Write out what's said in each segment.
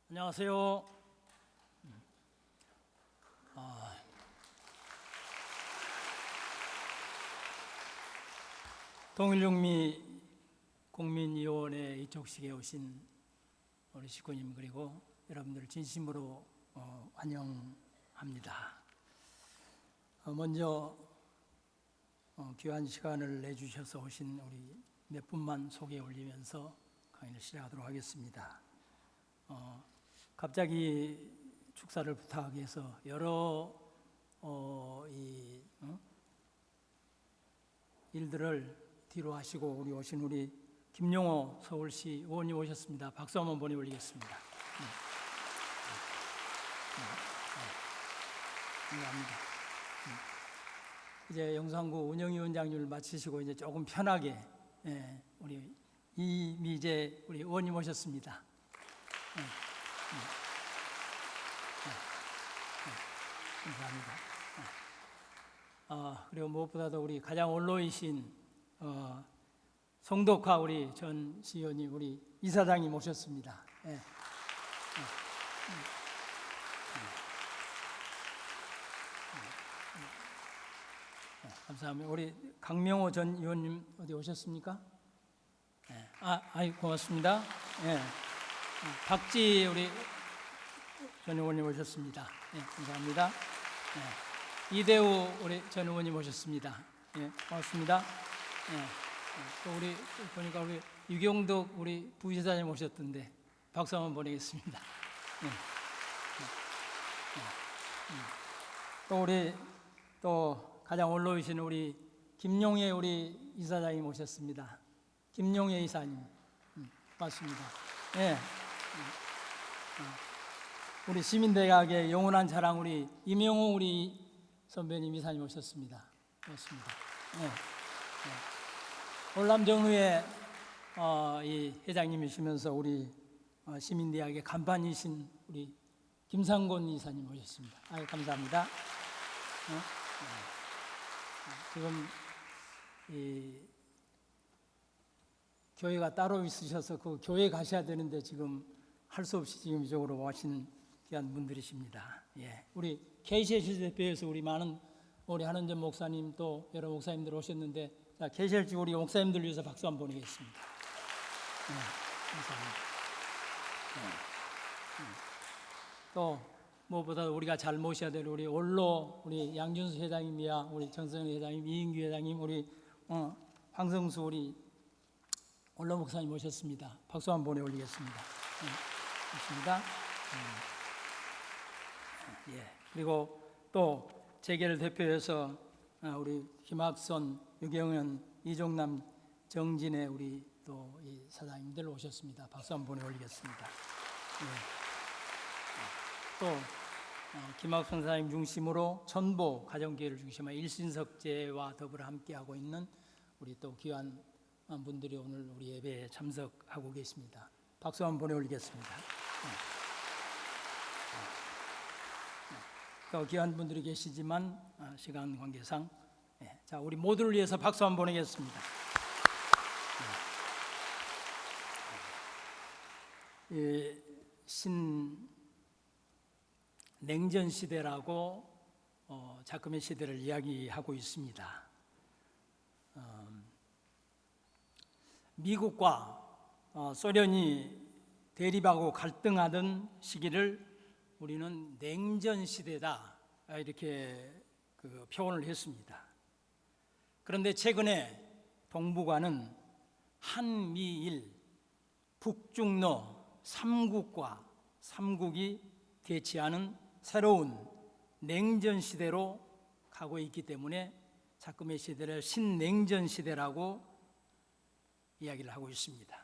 안녕하세요. 동일육미 국민위원회 이쪽식에 오신 우리 식구님 그리고 여러분들을 진심으로 환영합니다. 먼저 귀한 시간을 내주셔서 오신 우리 몇 분만 소개 올리면서 강의를 시작하도록 하겠습니다. 갑자기 축사를 부탁하기 위해서 여러 일들을 뒤로 하시고 우리 오신 우리 김용호 서울시 의원님 오셨습니다. 박수 한번 보내드리겠습니다. 감사합니다. 이제 영산구 운영위원장님을 마치시고 이제 조금 편하게 우리 이미재 우리 의원님 오셨습니다. 감사합니다. 그리고 무엇보다도 우리 가장 원로이신 송덕화 우리 전 시의원님 우리 이사장님 오셨습니다. 감사합니다. 우리 강명호 전 의원님 어디 오셨습니까? 고맙습니다. 박지 우리 전 의원님 오셨습니다. 감사합니다. 이대우 우리 전 의원님 오셨습니다. 고맙습니다. 또 우리 보니까 우리 유경덕 우리 부이사장님 오셨던데 박수 한번 보내겠습니다. 또 우리 또 가장 원로이신 우리 김용혜 우리 이사장님 오셨습니다. 김용혜 이사님 맞습니다. 우리 시민대학의 영원한 자랑 우리 임영호 우리 선배님 이사님 오셨습니다. 고맙습니다. 월남정의회 이 회장님이시면서 우리 시민대학의 간판이신 우리 김상곤 이사님 오셨습니다. 감사합니다. 지금 이 교회가 따로 있으셔서 그 교회 가셔야 되는데 지금 할 수 없이 지금 이쪽으로 오신 귀한 분들이십니다. 우리 KCL 대표에서 우리 많은 우리 한은전 목사님 또 여러 목사님들 오셨는데 자, KCL 우리 목사님들 위해서 박수 한번 보내겠습니다. 감사합니다. 또 무엇보다 우리가 잘 모셔야 될 우리 원로 우리 양준수 회장님이야 우리 정성현 회장님 이인규 회장님 우리 황성수 우리 원로 목사님 오셨습니다. 박수 한번 보내 올리겠습니다. 고맙습니다. 그리고 또 재계를 대표해서 우리 김학선, 유경현, 이종남, 정진애 우리 또 이 사장님들 오셨습니다. 박수 한번 보내 올리겠습니다. 또 김학선 사장님 중심으로 전보 가정교회를 중심으로 일신석제와 더불어 함께하고 있는 우리 또 귀한 분들이 오늘 우리 예배에 참석하고 계십니다. 박수 한번 보내 올리겠습니다. 또 귀한 분들이 계시지만 시간 관계상 자 우리 모두를 위해서 박수 한번 보내겠습니다. 신냉전 시대라고 자금의 시대를 이야기하고 있습니다. 미국과 소련이 대립하고 갈등하던 시기를 우리는 냉전 시대다 이렇게 표현을 했습니다. 그런데 최근에 동북아는 한미일 북중러 3국이 대치하는 새로운 냉전 시대로 가고 있기 때문에 자금의 시대를 신냉전 시대라고 이야기를 하고 있습니다.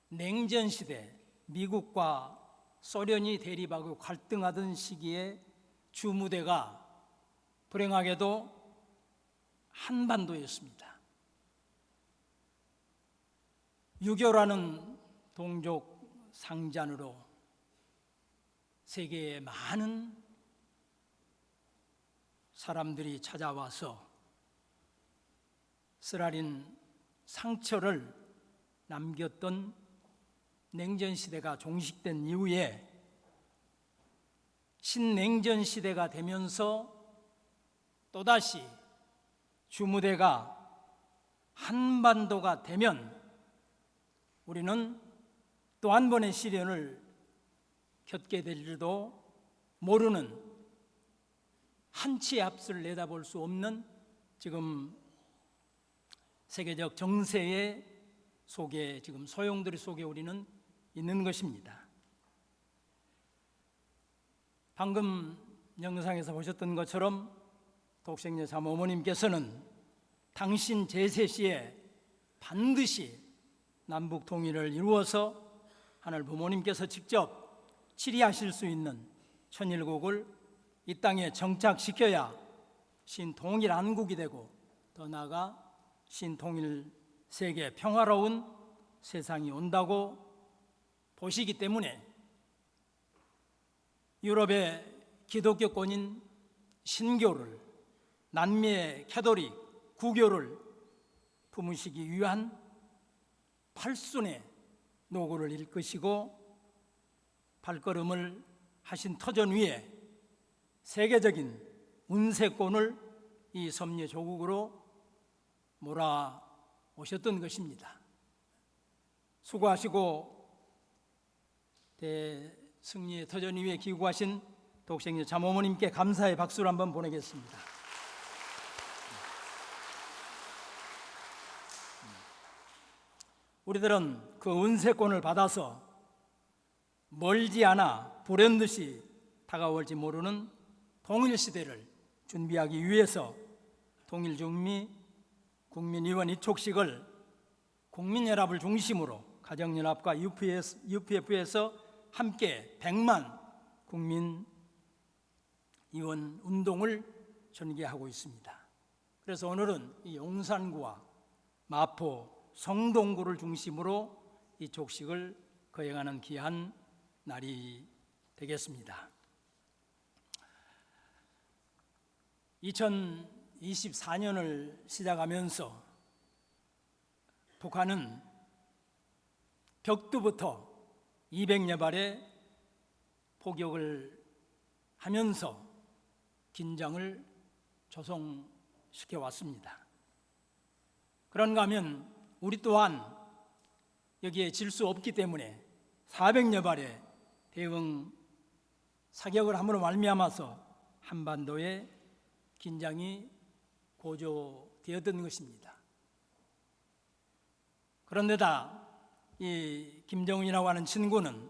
냉전 시대, 미국과 소련이 대립하고 갈등하던 시기에 주무대가 불행하게도 한반도였습니다. 6.25라는 동족 상잔으로 세계의 많은 사람들이 찾아와서 쓰라린 상처를 남겼던 냉전 시대가 종식된 이후에 신냉전 시대가 되면서 또다시 주무대가 한반도가 되면 우리는 또 한 번의 시련을 겪게 될지도 모르는, 한치의 앞을 내다볼 수 없는 지금 세계적 정세의 속에, 지금 소용돌이 속에 우리는 있는 것입니다. 방금 영상에서 보셨던 것처럼 독생녀 참 어머님께서는 당신 제세 시에 반드시 남북 통일을 이루어서 하늘 부모님께서 직접 치리하실 수 있는 천일국을 이 땅에 정착시켜야 신통일 한국이 되고 더 나아가 신통일 세계 평화로운 세상이 온다고 보시기 때문에 유럽의 기독교권인 신교를, 남미의 캐톨릭 구교를 품으시기 위한 팔순의 노고를 일으키시고 발걸음을 하신 터전 위에 세계적인 운세권을 이 섬유 조국으로 몰아오셨던 것입니다. 수고하시고 대승리의 터전 위에 기구하신 독생녀 참어머님께 감사의 박수를 한번 보내겠습니다. 우리들은 그 운세권을 받아서 멀지 않아 불현듯이 다가올지 모르는 통일시대를 준비하기 위해서 통일중미 국민의원 이촉식을 국민연합을 중심으로 가정연합과 UPF에서 함께 100만 국민의원 운동을 전개하고 있습니다. 그래서 오늘은 이 용산구와 마포, 성동구를 중심으로 이 촉식을 거행하는 귀한 날이 되겠습니다. 2024년을 시작하면서 북한은 벽두부터 200여 발의 포격을 하면서 긴장을 조성시켜 왔습니다. 그런가 하면 우리 또한 여기에 질 수 없기 때문에 400여 발의 대응 사격을 함으로 말미암아서 한반도에 긴장이 고조되었던 것입니다. 그런데다 이 김정은이라고 하는 친구는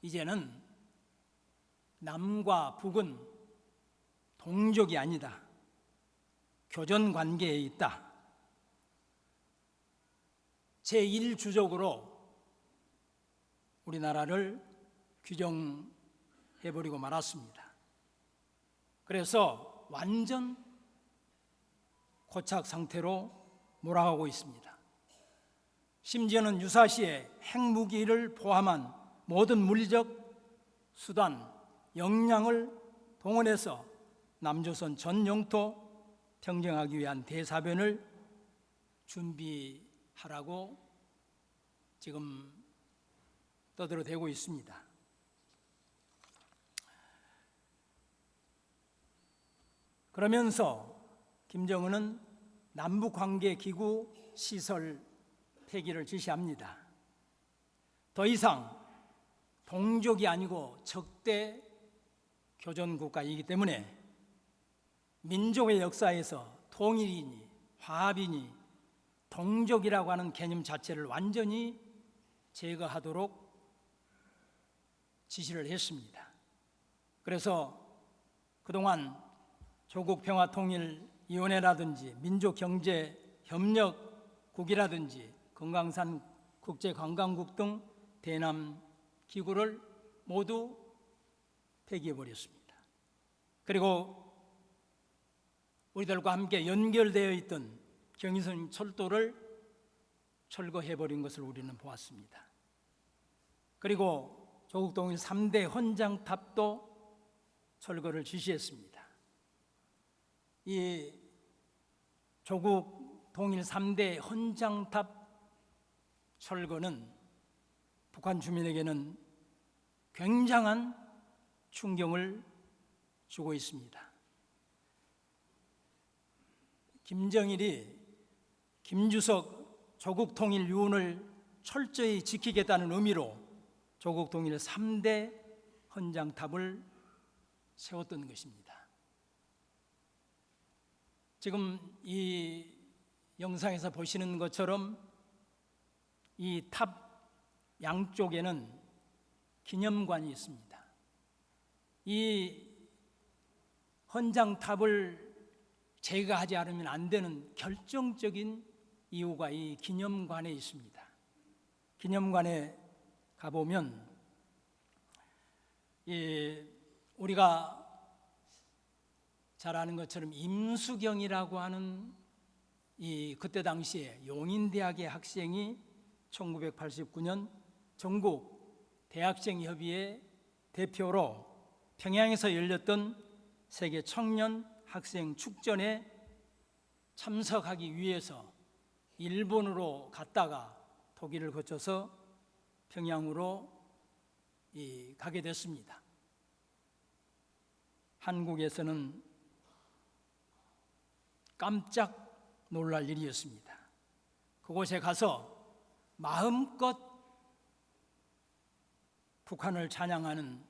이제는 남과 북은 동족이 아니다, 교전 관계에 있다, 제1주족으로 우리나라를 규정해버리고 말았습니다. 그래서 완전 고착 상태로 몰아가고 있습니다. 심지어는 유사시에 핵무기를 포함한 모든 물리적 수단, 역량을 동원해서 남조선 전 영토 평정하기 위한 대사변을 준비하라고 지금 떠들어대고 있습니다. 그러면서 김정은은 남북관계기구 시설 폐기를 지시합니다. 더 이상 동족이 아니고 적대 교전국가이기 때문에 민족의 역사에서 통일이니 화합이니 동족이라고 하는 개념 자체를 완전히 제거하도록 지시를 했습니다. 그래서 그동안 조국평화통일위원회라든지 민족경제협력국이라든지 금강산 국제관광국 등 대남 기구를 모두 폐기해버렸습니다. 그리고 우리들과 함께 연결되어 있던 경의선 철도를 철거해버린 것을 우리는 보았습니다. 그리고 조국통일 3대 헌장탑도 철거를 지시했습니다. 이 조국 통일 3대 헌장탑 철거는 북한 주민에게는 굉장한 충격을 주고 있습니다. 김정일이 김주석 조국 통일 유언을 철저히 지키겠다는 의미로 조국 통일 3대 헌장탑을 세웠던 것입니다. 지금 이 영상에서 보시는 것처럼 이 탑 양쪽에는 기념관이 있습니다. 이 헌장탑을 제거하지 않으면 안 되는 결정적인 이유가 이 기념관에 있습니다. 기념관에 가보면 우리가 잘 아는 것처럼 임수경이라고 하는 그때 당시에 용인대학의 학생이 1989년 전국 대학생협의회 대표로 평양에서 열렸던 세계 청년 학생 축전에 참석하기 위해서 일본으로 갔다가 독일을 거쳐서 평양으로 가게 됐습니다. 한국에서는 깜짝 놀랄 일이었습니다. 그곳에 가서 마음껏 북한을 찬양하는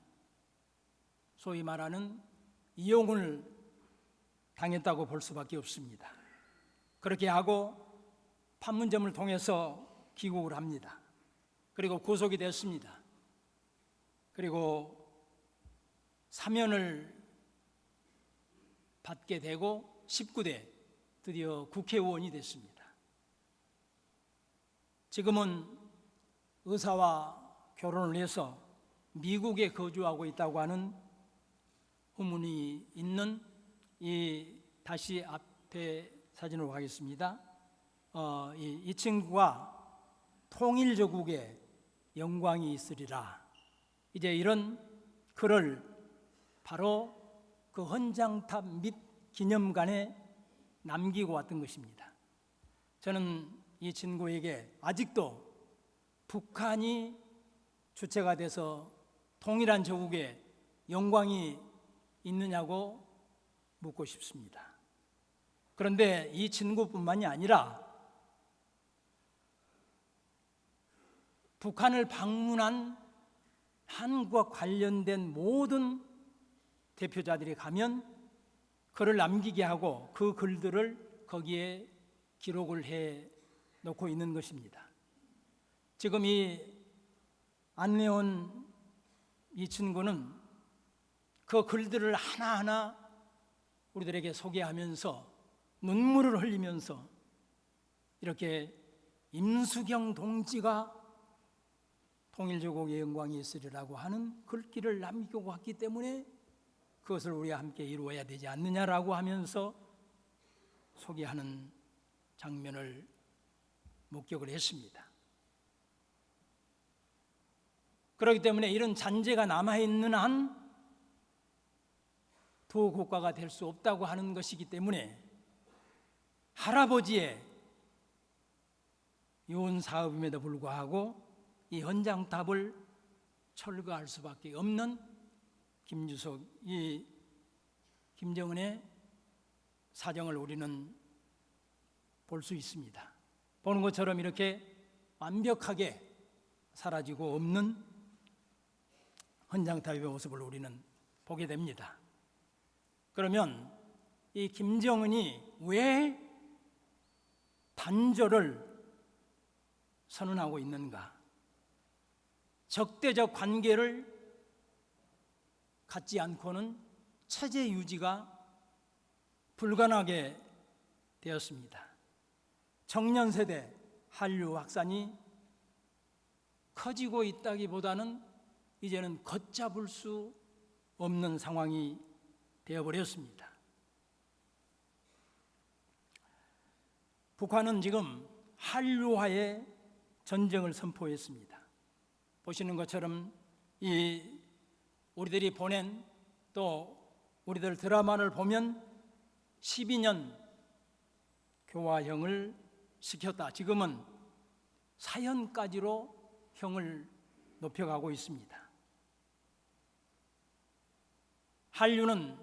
소위 말하는 이용을 당했다고 볼 수밖에 없습니다. 그렇게 하고 판문점을 통해서 귀국을 합니다. 그리고 구속이 됐습니다. 그리고 사면을 받게 되고 19대 드디어 국회의원이 됐습니다. 지금은 의사와 결혼을 해서 미국에 거주하고 있다고 하는 후문이 있는 다시 앞에 사진으로 가겠습니다. 이 친구가 통일조국에 영광이 있으리라. 이제 이런 글을 바로 그 헌장탑 및 기념관에 남기고 왔던 것입니다. 저는 이 친구에게 아직도 북한이 주체가 돼서 통일한 조국에 영광이 있느냐고 묻고 싶습니다. 그런데 이 친구뿐만이 아니라 북한을 방문한 한국과 관련된 모든 대표자들이 가면 글을 남기게 하고 그 글들을 거기에 기록을 해 놓고 있는 것입니다. 지금 이 안내원 이 친구는 그 글들을 하나하나 우리들에게 소개하면서 눈물을 흘리면서 이렇게 임수경 동지가 통일조국의 영광이 있으리라고 하는 글귀를 남기고 왔기 때문에 그것을 우리가 함께 이루어야 되지 않느냐라고 하면서 소개하는 장면을 목격을 했습니다. 그렇기 때문에 이런 잔재가 남아있는 한 두 국가가 될 수 없다고 하는 것이기 때문에 할아버지의 유언 사업임에도 불구하고 이 헌장탑을 철거할 수밖에 없는 김주석, 김정은의 사정을 우리는 볼 수 있습니다. 보는 것처럼 이렇게 완벽하게 사라지고 없는 헌장탑의 모습을 우리는 보게 됩니다. 그러면 이 김정은이 왜 단절을 선언하고 있는가? 적대적 관계를 갖지 않고는 체제 유지가 불가능하게 되었습니다. 청년 세대 한류 확산이 커지고 있다기보다는 이제는 걷잡을 수 없는 상황이 되어버렸습니다. 북한은 지금 한류화의 전쟁을 선포했습니다. 보시는 것처럼 우리들이 보낸 또 우리들 드라마를 보면 12년 교화형을 시켰다. 지금은 사형까지로 형을 높여가고 있습니다. 한류는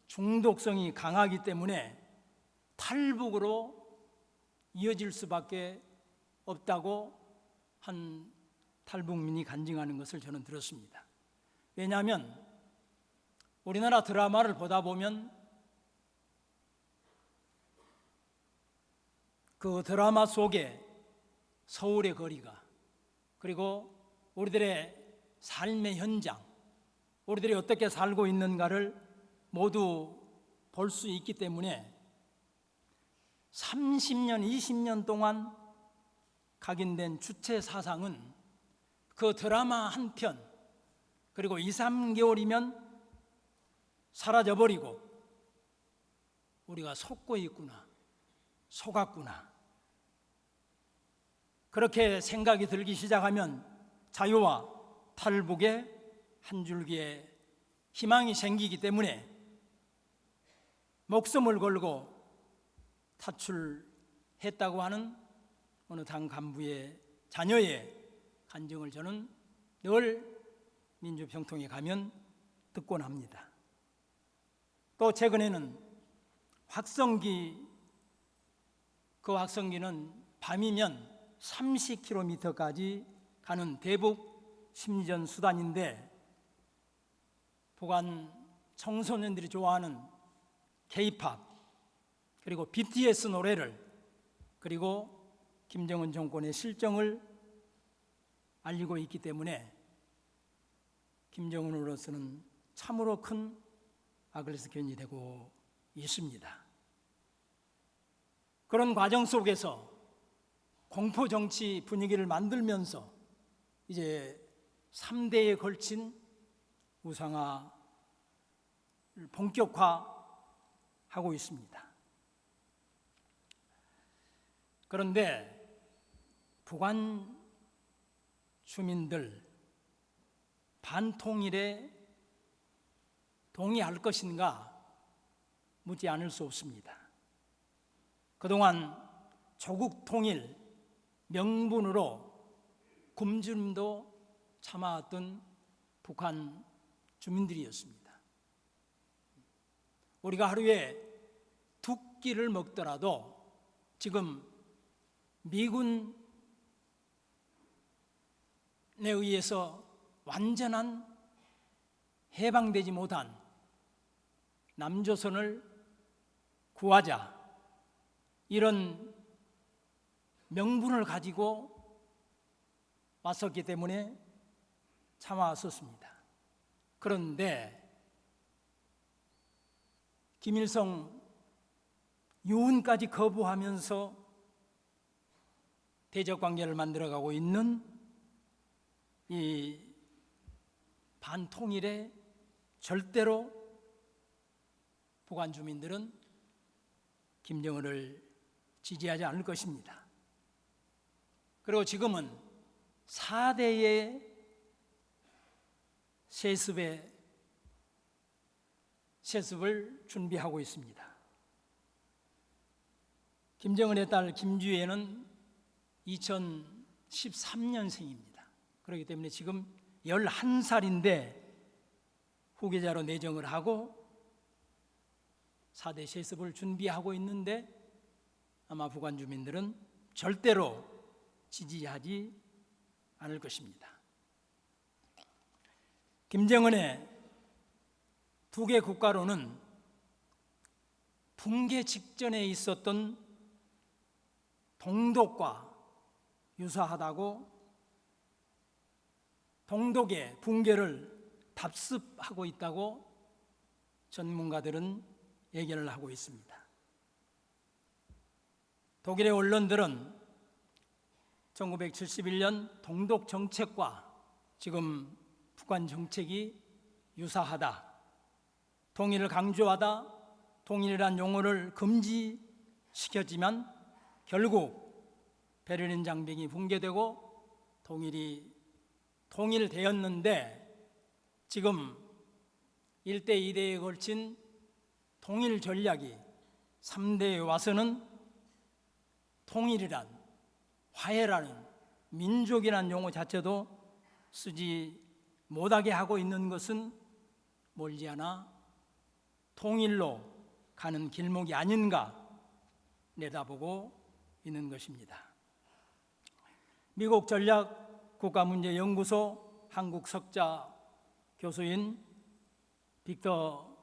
중독성이 강하기 때문에 탈북으로 이어질 수밖에 없다고 한 탈북민이 간증하는 것을 저는 들었습니다. 왜냐하면 우리나라 드라마를 보다 보면 그 드라마 속에 서울의 거리가, 그리고 우리들의 삶의 현장, 우리들이 어떻게 살고 있는가를 모두 볼 수 있기 때문에 30년, 20년 동안 각인된 주체 사상은 그 드라마 한 편, 그리고 2, 3개월이면 사라져버리고 우리가 속고 있구나, 속았구나, 그렇게 생각이 들기 시작하면 자유와 탈북의 한 줄기의 희망이 생기기 때문에 목숨을 걸고 탈출했다고 하는 어느 당 간부의 자녀의 간증을 저는 늘 민주평통에 가면 듣곤 합니다. 또 최근에는 확성기, 그 확성기는 밤이면 30km까지 가는 대북 심리전 수단인데, 북한 청소년들이 좋아하는 K-팝, 그리고 BTS 노래를, 그리고 김정은 정권의 실정을 알리고 있기 때문에 김정은으로서는 참으로 큰 아킬레스건이 되고 있습니다. 그런 과정 속에서 공포정치 분위기를 만들면서 이제 3대에 걸친 우상화를 본격화하고 있습니다. 그런데 북한 주민들 반통일에 동의할 것인가 묻지 않을 수 없습니다. 그동안 조국 통일 명분으로 굶주림도 참아왔던 북한 주민들이었습니다. 우리가 하루에 2끼를 먹더라도 지금 미군에 의해서 완전한 해방되지 못한 남조선을 구하자, 이런 명분을 가지고 왔었기 때문에 참아왔었습니다. 그런데 김일성 유언까지 거부하면서 대적관계를 만들어가고 있는 이 반통일에 절대로 북한 주민들은 김정은을 지지하지 않을 것입니다. 그리고 지금은 4대의 세습을 준비하고 있습니다. 김정은의 딸 김주애는 2013년생입니다. 그렇기 때문에 지금 11살인데 후계자로 내정을 하고 4대 세습을 준비하고 있는데 아마 북한 주민들은 절대로 지지하지 않을 것입니다. 김정은의 2개 국가로는 붕괴 직전에 있었던 동독과 유사하다고 동독의 붕괴를 답습하고 있다고 전문가들은 얘기를 하고 있습니다. 독일의 언론들은 1971년 동독 정책과 지금 북한 정책이 유사하다, 통일을 강조하다, 통일이란 용어를 금지시켰지만 결국 베를린 장벽이 붕괴되고 통일되었는데, 지금 1대, 2대에 걸친 통일 전략이 3대에 와서는 통일이란, 화해라는, 민족이란 용어 자체도 쓰지 못하게 하고 있는 것은 멀지 않아 통일로 가는 길목이 아닌가 내다보고 있는 것입니다. 미국 전략국가문제연구소 한국 석자 교수인 빅터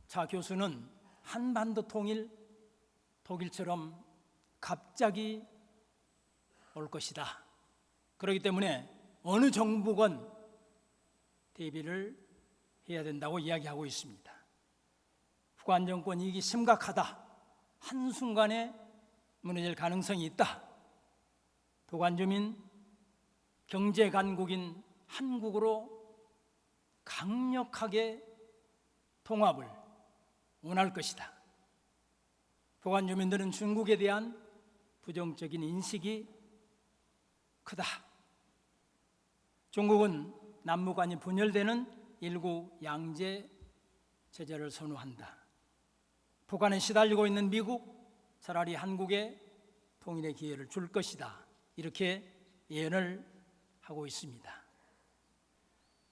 차 교수는 한반도 통일 독일처럼 갑자기 올 것이다. 그렇기 때문에 어느 정부건 대비를 해야 된다고 이야기하고 있습니다. 북한 정권 위기 심각하다. 한순간에 무너질 가능성이 있다. 북한 주민 경제 강국인 한국으로 강력하게 통합을 원할 것이다. 북한 주민들은 중국에 대한 부정적인 인식이 크다. 중국은 남북한이 분열되는 일국 양제 체제를 선호한다. 북한에 시달리고 있는 미국, 차라리 한국에 통일의 기회를 줄 것이다. 이렇게 예언을 하고 있습니다.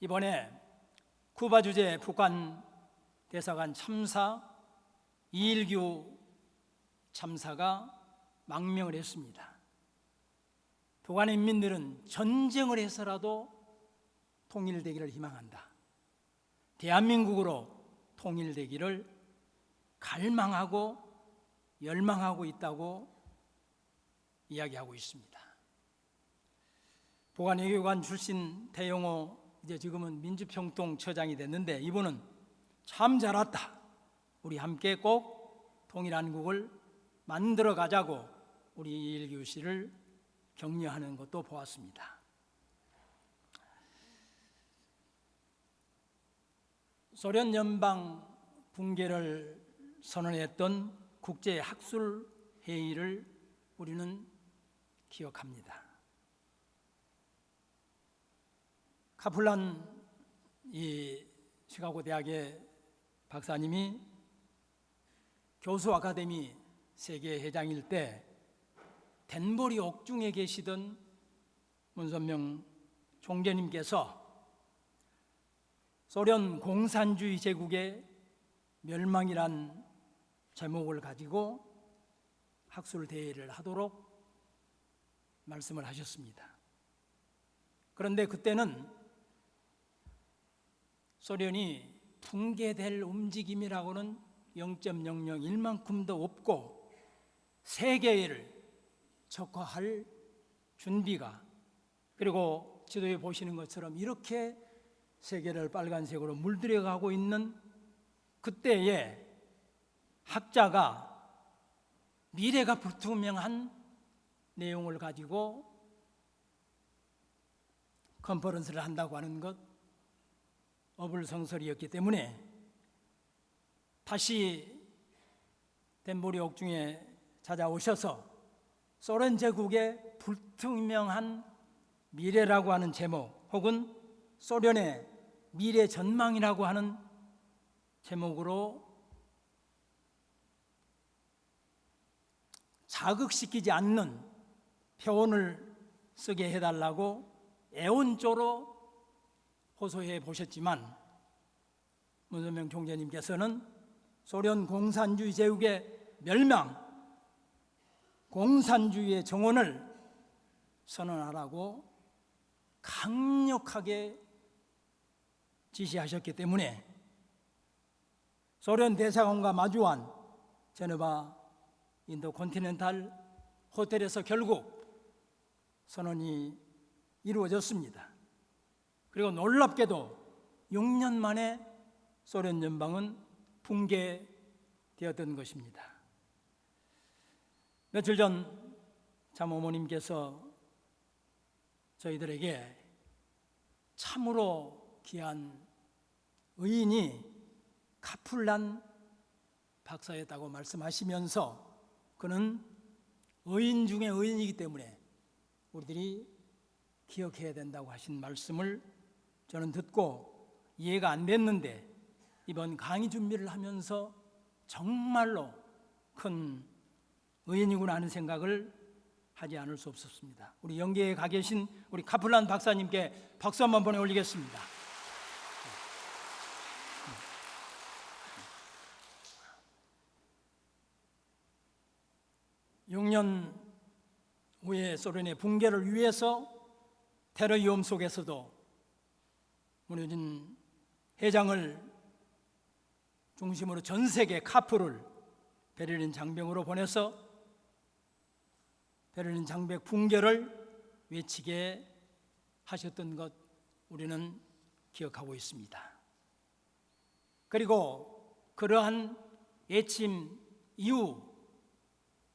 이번에 쿠바 주재 북한 대사관 참사, 이일규 참사가 망명을 했습니다. 북한의 인민들은 전쟁을 해서라도 통일되기를 희망한다. 대한민국으로 통일되기를 갈망하고 열망하고 있다고 이야기하고 있습니다. 북한 외교관 출신 태영호 이제 지금은 민주평통처장이 됐는데 이분은 참 잘했다. 우리 함께 꼭 통일한국을 만들어 가자고 우리 이일규 씨를 격려하는 것도 보았습니다. 소련 연방 붕괴를 선언했던 국제 학술 회의를 우리는 기억합니다. 카플란 이 시카고 대학의 박사님이 교수 아카데미 세계 회장일 때 덴버리 옥중에 계시던 문선명 총재님께서 소련 공산주의 제국의 멸망이란 제목을 가지고 학술 대회를 하도록 말씀을 하셨습니다. 그런데 그때는 소련이 붕괴될 움직임이라고는 0.001만큼도 없고 세계를 적화할 준비가, 그리고 지도에 보시는 것처럼 이렇게 세계를 빨간색으로 물들여가고 있는 그때에 학자가 미래가 불투명한 내용을 가지고 컨퍼런스를 한다고 하는 것 어불성설이었기 때문에 다시 덴버리 옥중에 찾아오셔서 소련 제국의 불투명한 미래라고 하는 제목 혹은 소련의 미래 전망이라고 하는 제목으로 자극시키지 않는 표현을 쓰게 해달라고 애원조로 호소해 보셨지만 문선명 총재님께서는 소련 공산주의 제국의 멸망, 공산주의의 정원을 선언하라고 강력하게 지시하셨기 때문에 소련 대사관과 마주한 제네바 인도컨티넨탈 호텔에서 결국 선언이 이루어졌습니다. 그리고 놀랍게도 6년 만에 소련 연방은 붕괴되었던 것입니다. 며칠 전 참어머님께서 저희들에게 참으로 귀한 의인이 카플란 박사였다고 말씀하시면서 그는 의인 중에 의인이기 때문에 우리들이 기억해야 된다고 하신 말씀을 저는 듣고 이해가 안 됐는데 이번 강의 준비를 하면서 정말로 큰 의인이구나 하는 생각을 하지 않을 수 없었습니다. 우리 영계에 가 계신 우리 카플란 박사님께 박수 한번 보내 올리겠습니다. 6년 후에 소련의 붕괴를 위해서 테러 위험 속에서도 무너진 회장을 중심으로 전 세계 카프를 베를린 장벽으로 보내서 베를린 장벽 붕괴를 외치게 하셨던 것 우리는 기억하고 있습니다. 그리고 그러한 외침 이후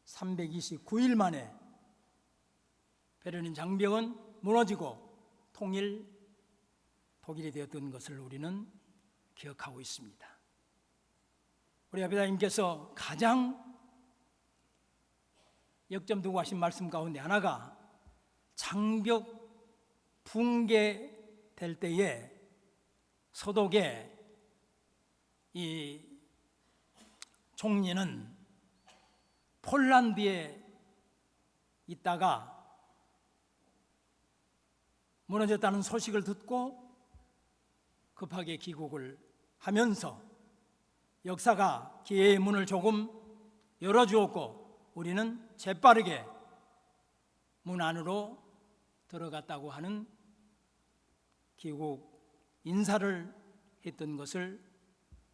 329일 만에 베를린 장벽은 무너지고 독일이 되었던 것을 우리는 기억하고 있습니다. 우리 아베다님께서 가장 역점 두고 하신 말씀 가운데 하나가 장벽 붕괴될 때에 서독의 이 총리는 폴란드에 있다가 무너졌다는 소식을 듣고 급하게 귀국을 하면서 역사가 기회의 문을 조금 열어주었고 우리는 재빠르게 문 안으로 들어갔다고 하는 귀국 인사를 했던 것을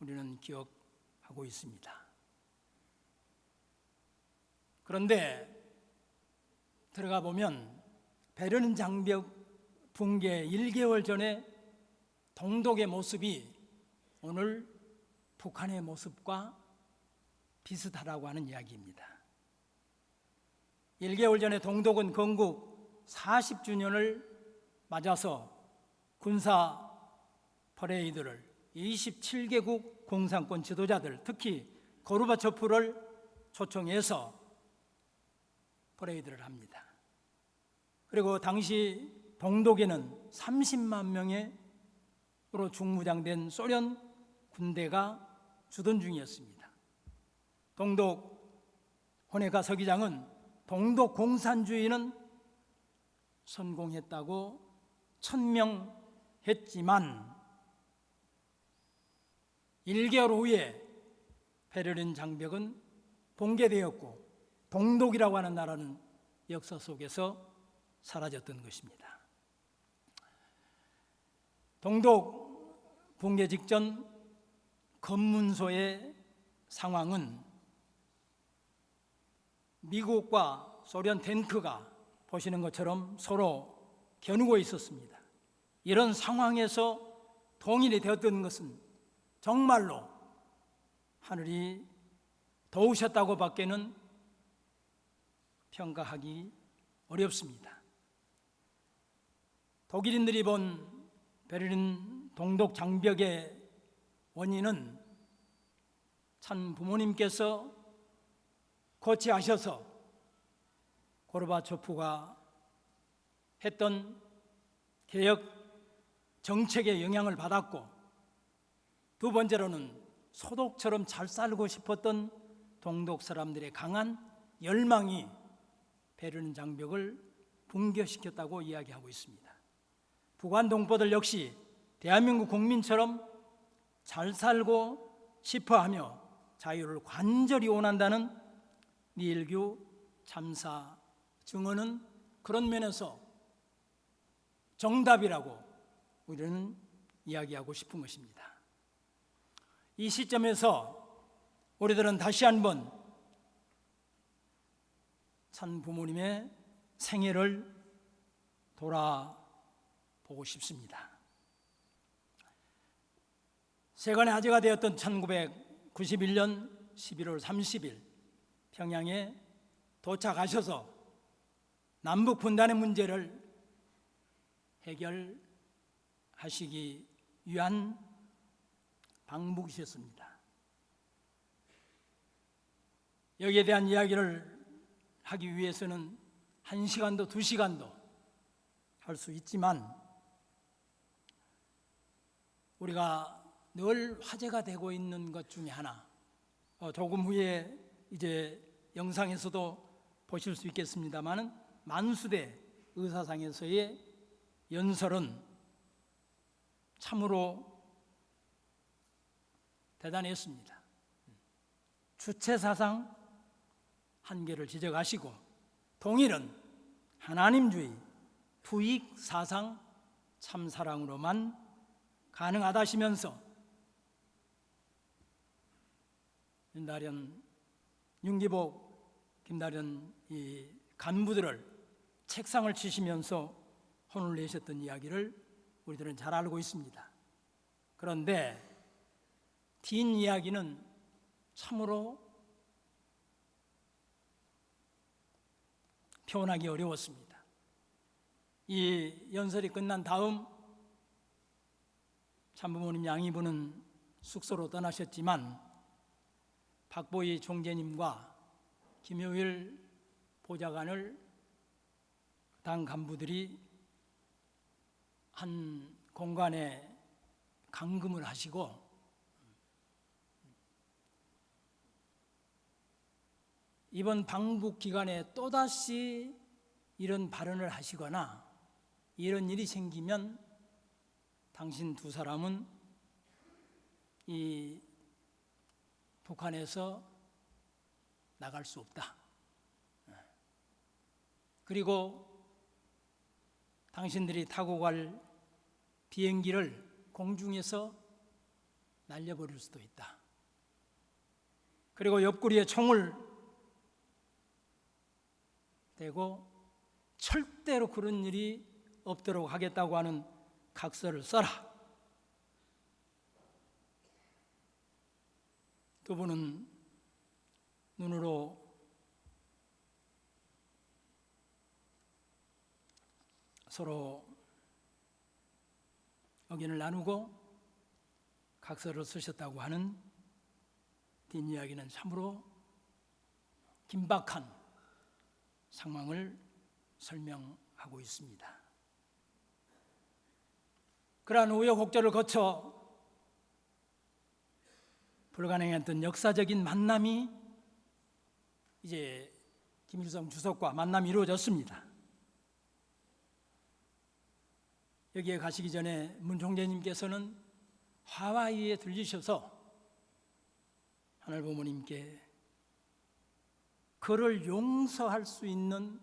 우리는 기억하고 있습니다. 그런데 들어가 보면 베를린 장벽 붕괴 1개월 전에 동독의 모습이 오늘 북한의 모습과 비슷하다고 하는 이야기입니다. 1개월 전에 동독은 건국 40주년을 맞아서 군사 퍼레이드를 27개국 공산권 지도자들, 특히 고르바초프를 초청해서 퍼레이드를 합니다. 그리고 당시 동독에는 30만 명으로 중무장된 소련 군대가 주둔 중이었습니다. 동독 호네카 서기장은 동독 공산주의는 성공했다고 천명했지만 1개월 후에 베를린 장벽은 붕괴되었고 동독이라고 하는 나라는 역사 속에서 사라졌던 것입니다. 동독 붕괴 직전 검문소의 상황은 미국과 소련 탱크가 보시는 것처럼 서로 겨누고 있었습니다. 이런 상황에서 통일이 되었던 것은 정말로 하늘이 도우셨다고 밖에는 평가하기 어렵습니다. 독일인들이 본 베를린 동독 장벽의 원인은 참 부모님께서 거치하셔서 고르바초프가 했던 개혁 정책의 영향을 받았고, 두 번째로는 소독처럼 잘 살고 싶었던 동독 사람들의 강한 열망이 베를린 장벽을 붕괴시켰다고 이야기하고 있습니다. 북한 동포들 역시 대한민국 국민처럼 잘 살고 싶어하며 자유를 간절히 원한다는 니일규 참사 증언은 그런 면에서 정답이라고 우리는 이야기하고 싶은 것입니다. 이 시점에서 우리들은 다시 한번 산 부모님의 생애를 돌아보고 싶습니다. 세간의 화제가 되었던 1991년 11월 30일 평양에 도착하셔서 남북 분단의 문제를 해결하시기 위한 방북이셨습니다. 여기에 대한 이야기를 하기 위해서는 1시간도 2시간도 할 수 있지만 우리가 늘 화제가 되고 있는 것 중에 하나, 조금 후에 이제 영상에서도 보실 수 있겠습니다만은 만수대 의사상에서의 연설은 참으로 대단했습니다. 주체사상 한계를 지적하시고 동일은 하나님주의, 부익사상 참사랑으로만 가능하다시면서 윤기복, 김다련 이 간부들을 책상을 치시면서 혼을 내셨던 이야기를 우리들은 잘 알고 있습니다. 그런데 뒷 이야기는 참으로 표현하기 어려웠습니다. 이 연설이 끝난 다음 참부모님 양이분은 숙소로 떠나셨지만 박보희 총재님과 김효일 보좌관을 당 간부들이 한 공간에 감금을 하시고 이번 방북 기간에 또다시 이런 발언을 하시거나 이런 일이 생기면 당신 두 사람은 이 북한에서 나갈 수 없다. 그리고 당신들이 타고 갈 비행기를 공중에서 날려버릴 수도 있다. 그리고 옆구리에 총을 대고 절대로 그런 일이 없도록 하겠다고 하는 각서를 써라. 두 분은 눈으로 서로 의견을 나누고 각서를 쓰셨다고 하는 뒷이야기는 참으로 긴박한 상황을 설명하고 있습니다. 그러한 우여곡절을 거쳐 불가능했던 역사적인 만남이 이제 김일성 주석과 만남이 이루어졌습니다. 여기에 가시기 전에 문 총재님께서는 하와이에 들리셔서 하늘부모님께 그를 용서할 수 있는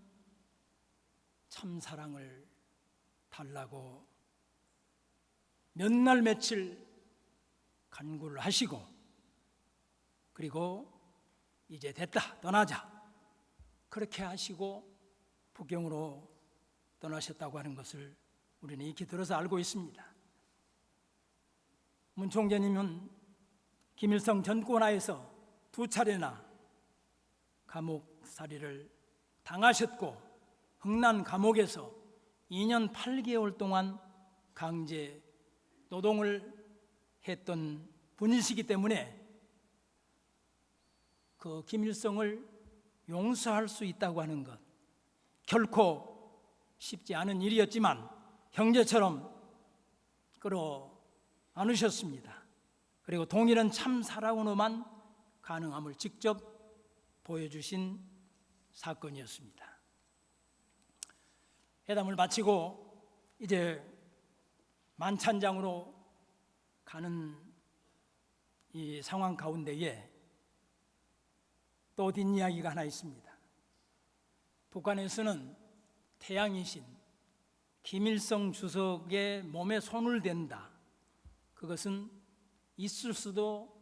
참사랑을 달라고 몇 날 며칠 간구를 하시고 그리고 이제 됐다 떠나자 그렇게 하시고 북경으로 떠나셨다고 하는 것을 우리는 익히 들어서 알고 있습니다. 문 총재님은 김일성 전권하에서 2차례나 감옥살이를 당하셨고 흥난 감옥에서 2년 8개월 동안 강제 노동을 했던 분이시기 때문에 그 김일성을 용서할 수 있다고 하는 것 결코 쉽지 않은 일이었지만 형제처럼 끌어 안으셨습니다. 그리고 동일한 참사랑으로만 가능함을 직접 보여주신 사건이었습니다. 회담을 마치고 이제 만찬장으로 가는 이 상황 가운데에 또 뒷이야기가 하나 있습니다. 북한에서는 태양이신 김일성 주석의 몸에 손을 댄다. 그것은 있을 수도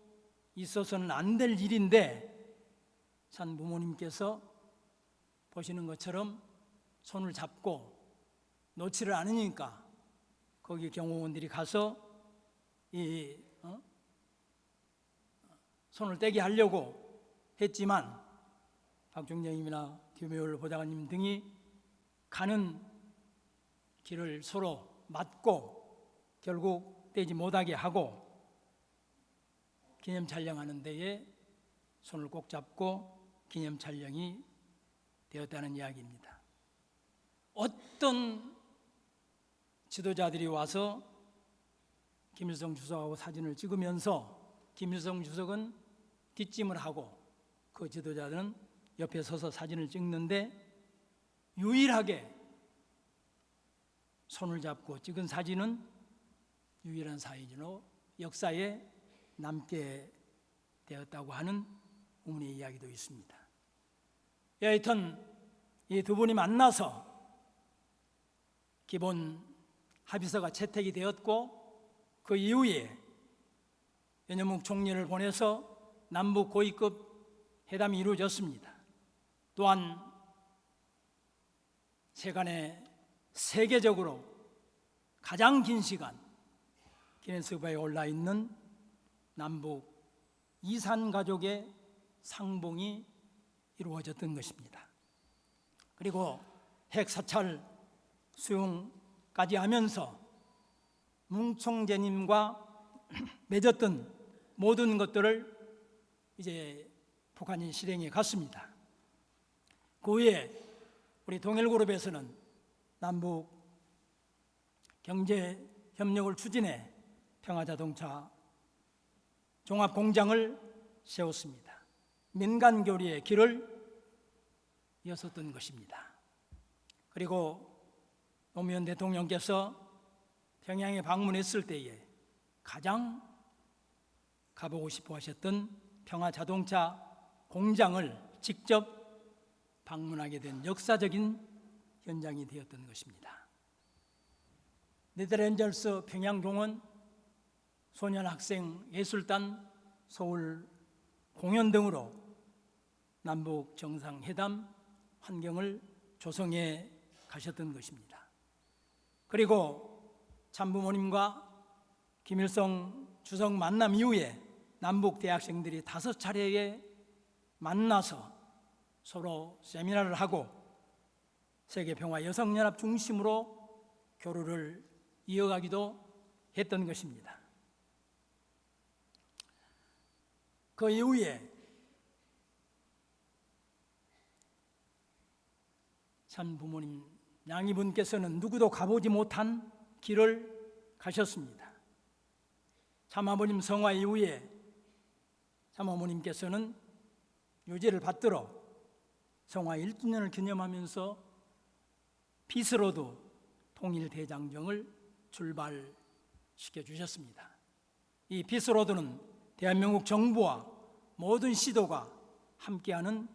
있어서는 안 될 일인데 산 부모님께서 보시는 것처럼 손을 잡고 놓지를 않으니까 거기 경호원들이 가서 이 손을 떼게 하려고 했지만 박 총장님이나 김효일 보좌관님 등이 가는 길을 서로 막고 결국 떼지 못하게 하고 기념 촬영하는 데에 손을 꼭 잡고 기념 촬영이 되었다는 이야기입니다. 어떤 지도자들이 와서 김일성 주석하고 사진을 찍으면서 김일성 주석은 뒷짐을 하고 그 지도자들은 옆에 서서 사진을 찍는데 유일하게 손을 잡고 찍은 사진은 유일한 사진으로 역사에 남게 되었다고 하는 어머니의 이야기도 있습니다. 여하튼 이 두 분이 만나서 기본 합의서가 채택이 되었고, 그 이후에 연현묵 총리를 보내서 남북 고위급 회담이 이루어졌습니다. 또한 세간에 세계적으로 가장 긴 시간 기네스북에 올라있는 남북 이산 가족의 상봉이 이루어졌던 것입니다. 그리고 핵 사찰 수용까지 하면서 문 총재님과 맺었던 모든 것들을 이제 북한이 실행해 갔습니다. 그 후에 우리 동일그룹에서는 남북 경제 협력을 추진해 평화자동차 종합공장을 세웠습니다. 민간 교류의 길을 여섰던 것입니다. 그리고 노무현 대통령께서 평양에 방문했을 때에 가장 가보고 싶어 하셨던 평화자동차 공장을 직접 방문하게 된 역사적인 현장이 되었던 것입니다. 네덜란드 평양공원, 소년학생예술단, 서울 공연 등으로 남북 정상회담 환경을 조성해 가셨던 것입니다. 그리고 참부모님과 김일성 주석 만남 이후에 남북 대학생들이 5차례에 만나서 서로 세미나를 하고 세계평화 여성연합 중심으로 교류를 이어가기도 했던 것입니다. 그 이후에 참 부모님 양이분께서는 누구도 가보지 못한 길을 가셨습니다. 참아버님 성화 이후에 참어머님께서는 유죄를 받들어 성화 1주년을 기념하면서 피스로드 통일대장정을 출발시켜 주셨습니다. 이 피스로드는 대한민국 정부와 모든 시도가 함께하는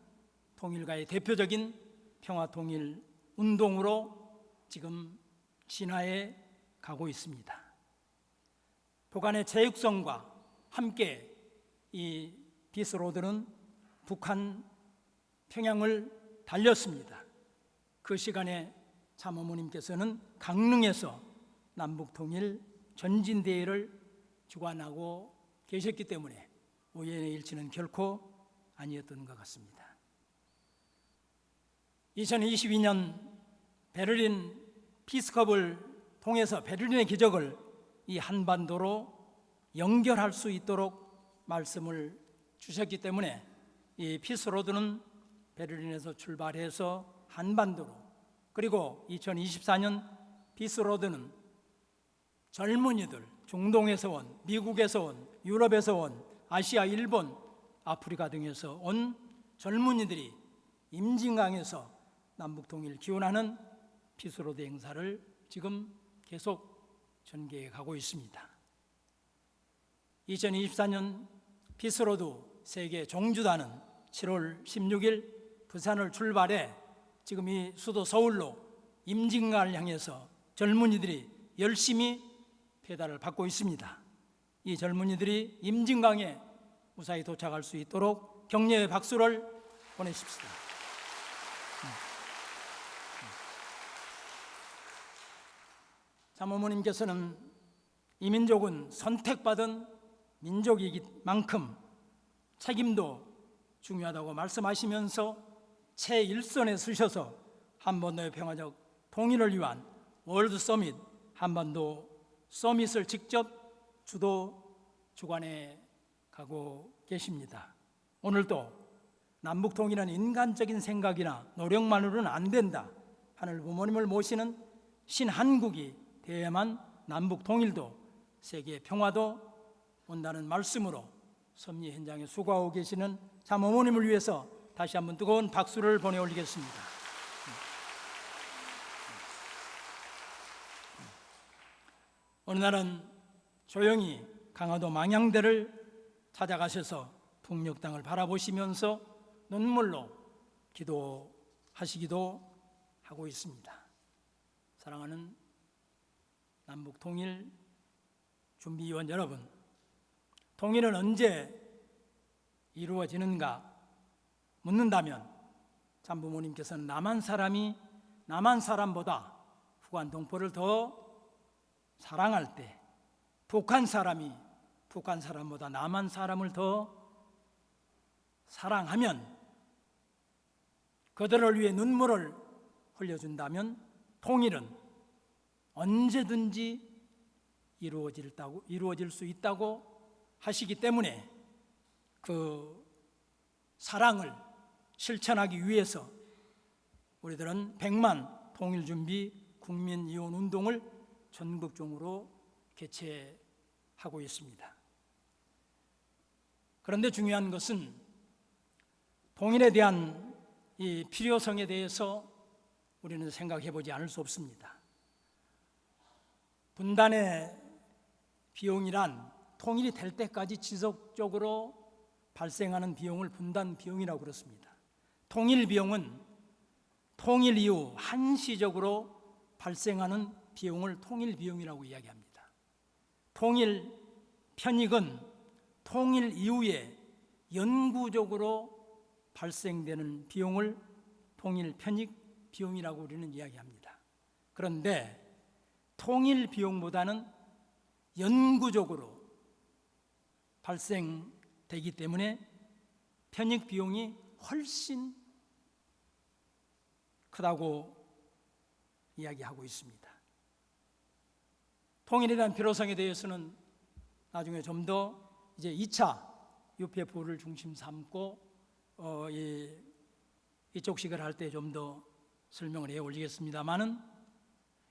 통일가의 대표적인 평화통일 운동으로 지금 진화해 가고 있습니다. 북한의 체육성과 함께 이 피스로드는 북한 평양을 달렸습니다. 그 시간에 참어머님께서는 강릉에서 남북통일 전진대회를 주관하고 계셨기 때문에 우연의 일치는 결코 아니었던 것 같습니다. 2022년 베를린 피스컵을 통해서 베를린의 기적을 이 한반도로 연결할 수 있도록 말씀을 주셨기 때문에 이 피스로드는 베를린에서 출발해서 한반도로, 그리고 2024년 피스로드는 젊은이들, 중동에서 온, 미국에서 온, 유럽에서 온, 아시아, 일본, 아프리카 등에서 온 젊은이들이 임진강에서 남북통일 기원하는 피스로드 행사를 지금 계속 전개해 가고 있습니다. 2024년 피스로드 세계 종주단은 7월 16일 부산을 출발해 지금 이 수도 서울로 임진강을 향해서 젊은이들이 열심히 배달을 받고 있습니다. 이 젊은이들이 임진강에 무사히 도착할 수 있도록 격려의 박수를 보내십시다. 참어머님께서는 이 민족은 선택받은 민족이기 만큼 책임도 중요하다고 말씀하시면서 최일선에 서셔서 한반도의 평화적 통일을 위한 월드 서밋, 한반도 서밋을 직접 주관해 가고 계십니다. 오늘도 남북 통일은 인간적인 생각이나 노력만으로는 안 된다. 하늘 부모님을 모시는 신한국이 되어야만 남북 통일도 세계 평화도 온다는 말씀으로 섭리 현장에 수고하고 계시는 참 어머님을 위해서 다시 한번 뜨거운 박수를 보내 올리겠습니다. 어느 날은 조용히 강화도 망향대를 찾아가셔서 북녘 땅을 바라보시면서 눈물로 기도하시기도 하고 있습니다. 사랑하는 남북 통일 준비위원 여러분, 통일은 언제 이루어지는가 묻는다면 참부모님께서는 남한 사람이 남한 사람보다 북한 동포를 더 사랑할 때, 북한 사람이 북한 사람보다 남한 사람을 더 사랑하면, 그들을 위해 눈물을 흘려준다면 통일은 언제든지 이루어질 수 있다고 하시기 때문에 그 사랑을 실천하기 위해서 우리들은 100만 통일준비 국민이혼운동을 전국적으로 개최하고 있습니다. 그런데 중요한 것은 통일에 대한 이 필요성에 대해서 우리는 생각해 보지 않을 수 없습니다. 분단의 비용이란 통일이 될 때까지 지속적으로 발생하는 비용을 분단 비용이라고 그렇습니다. 통일 비용은 통일 이후 한시적으로 발생하는 비용을 통일 비용이라고 이야기합니다. 통일 편익은 통일 이후에 영구적으로 발생되는 비용을 통일 편익 비용이라고 우리는 이야기합니다. 그런데 통일 비용보다는 영구적으로 발생되기 때문에 편익 비용이 훨씬 크다고 이야기하고 있습니다. 통일에 대한 필요성에 대해서는 나중에 좀 더 이제 2차 UPF를 중심 삼고 이쪽 식을 할 때 좀 더 설명을 해 올리겠습니다만은,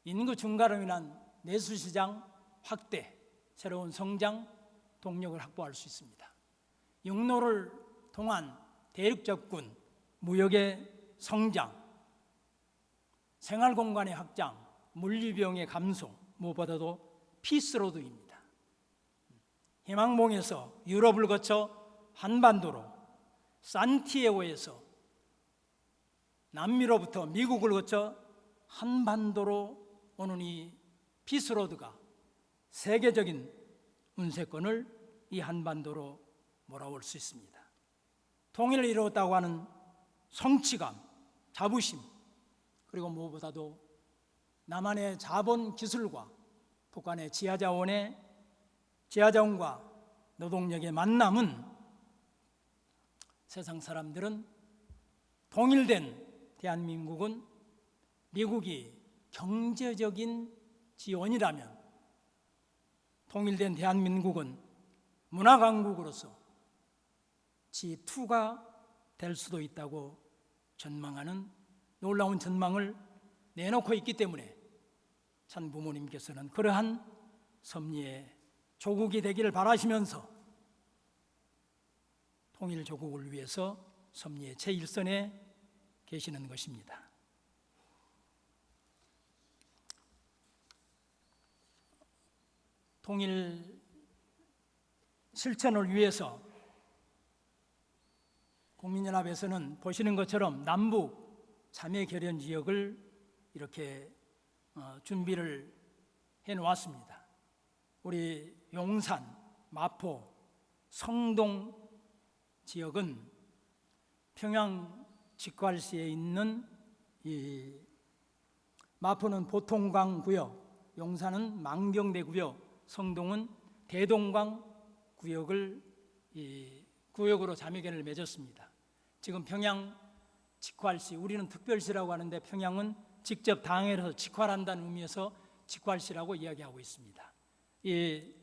인구 증가로 인한 내수시장 확대, 새로운 성장 동력을 확보할 수 있습니다. 육로를 통한 대륙 접근, 무역의 성장, 생활공간의 확장, 물류비용의 감소, 무엇보다도 피스로드입니다. 희망봉에서 유럽을 거쳐 한반도로, 산티에고에서 남미로부터 미국을 거쳐 한반도로 오는 이 피스로드가 세계적인 운세권을 이 한반도로 몰아올 수 있습니다. 통일을 이루었다고 하는 성취감, 자부심, 그리고 무엇보다도 남한의 자본 기술과 북한의 지하자원과 노동력의 만남은 세상 사람들은 통일된 대한민국은 미국이 경제적인 지원이라면 통일된 대한민국은 문화강국으로서 G2가 될 수도 있다고 전망하는 놀라운 전망을 내놓고 있기 때문에 참 부모님께서는 그러한 섭리의 조국이 되기를 바라시면서 통일 조국을 위해서 섭리의 제1선에 계시는 것입니다. 통일 실천을 위해서 국민연합에서는 보시는 것처럼 남북 자매결연 지역을 이렇게 준비를 해놓았습니다. 우리 용산, 마포, 성동 지역은 평양 직괄시에 있는 이 마포는 보통강 구역, 용산은 망경대 구역, 성동은 대동강 구역을 구역으로 자매결연을 맺었습니다. 지금 평양 직활시, 우리는 특별시라고 하는데 평양은 직접 당해서 직활한다는 의미에서 직활시라고 이야기하고 있습니다. 이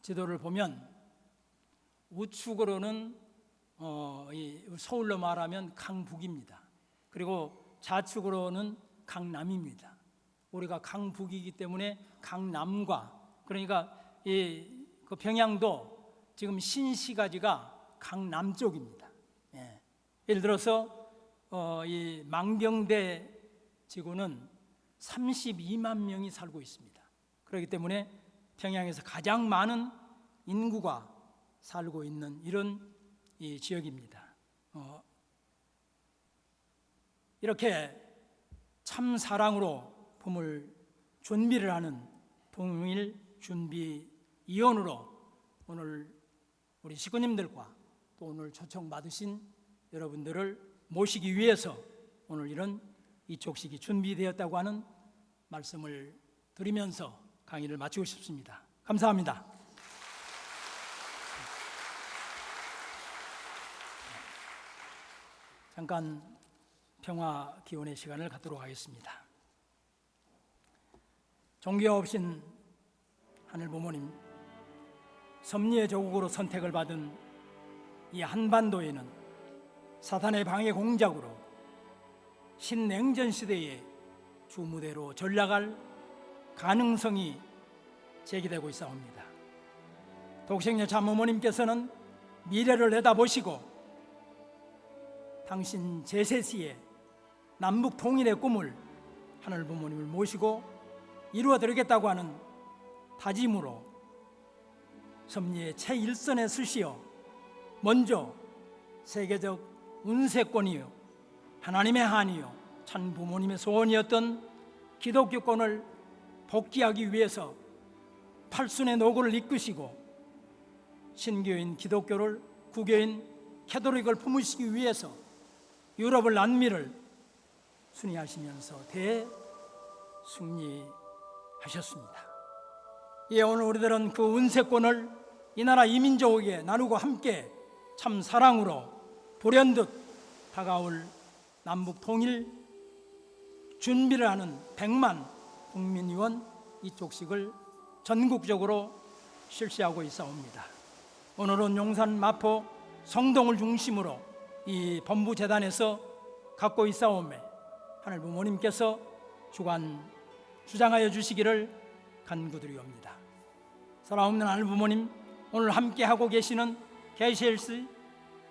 지도를 보면 우측으로는 서울로 말하면 강북입니다. 그리고 좌측으로는 강남입니다. 우리가 강북이기 때문에 강남과, 그러니까 그 평양도 지금 신시가지가 강남 쪽입니다. 예를 들어서 이 망경대 지구는 32만 명이 살고 있습니다. 그렇기 때문에 평양에서 가장 많은 인구가 살고 있는 이런 이 지역입니다. 이렇게 참 사랑으로 품을 준비를 하는 통일준비위원으로 오늘 우리 식구님들과 또 오늘 초청받으신 여러분들을 모시기 위해서 오늘 이런 이촉식이 준비되었다고 하는 말씀을 드리면서 강의를 마치고 싶습니다. 감사합니다. 잠깐 평화 기원의 시간을 갖도록 하겠습니다. 종교 없인 하늘 부모님, 섭리의 조국으로 선택을 받은 이 한반도에는 사탄의 방해 공작으로 신냉전 시대의 주무대로 전락할 가능성이 제기되고 있사옵니다. 독생녀 참어머님께서는 미래를 내다보시고 당신 제세시에 남북 통일의 꿈을 하늘 부모님을 모시고 이루어드리겠다고 하는 다짐으로 섭리의 최일선에 서시어 먼저 세계적 운세권이요 하나님의 한이요 참 부모님의 소원이었던 기독교권을 복귀하기 위해서 팔순의 노고를 이끄시고 신교인 기독교를 구교인 캐톨릭을 품으시기 위해서 유럽을 남미를 순회하시면서 대승리하셨습니다. 예, 오늘 우리들은 그 운세권을 이 나라 이민족에게 나누고 함께 참 사랑으로 불현듯 다가올 남북 통일 준비를 하는 100만 국민의원 이촉식을 전국적으로 실시하고 있사옵니다. 오늘은 용산, 마포, 성동을 중심으로 이 본부재단에서 갖고 있사오매 하늘 부모님께서 주장하여 주시기를 간구드리옵니다. 사랑없는 하늘 부모님, 오늘 함께하고 계시는 KCLC,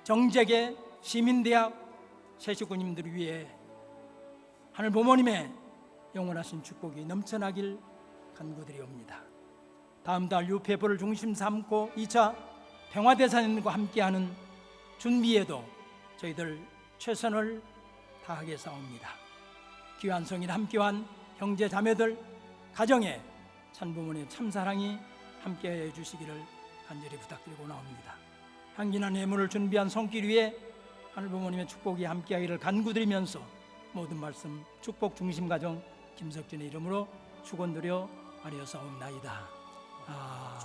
정재계, 시민대학, 새식구님들을 위해 하늘 부모님의 영원하신 축복이 넘쳐나길 간구드리옵니다. 다음 달 UPF를 중심 삼고 2차 평화대사님과 함께하는 준비에도 저희들 최선을 다하겠사옵니다. 귀한 성인 함께한 형제 자매들 가정에 참부모님의 참사랑이 함께해 주시기를 간절히 부탁드리고 나옵니다. 향기나 예물을 준비한 손길 위에 하늘 부모님의 축복이 함께하기를 간구드리면서 모든 말씀 축복 중심 가정 김석진의 이름으로 축원드려 아뢰었사옵나이다. 아멘.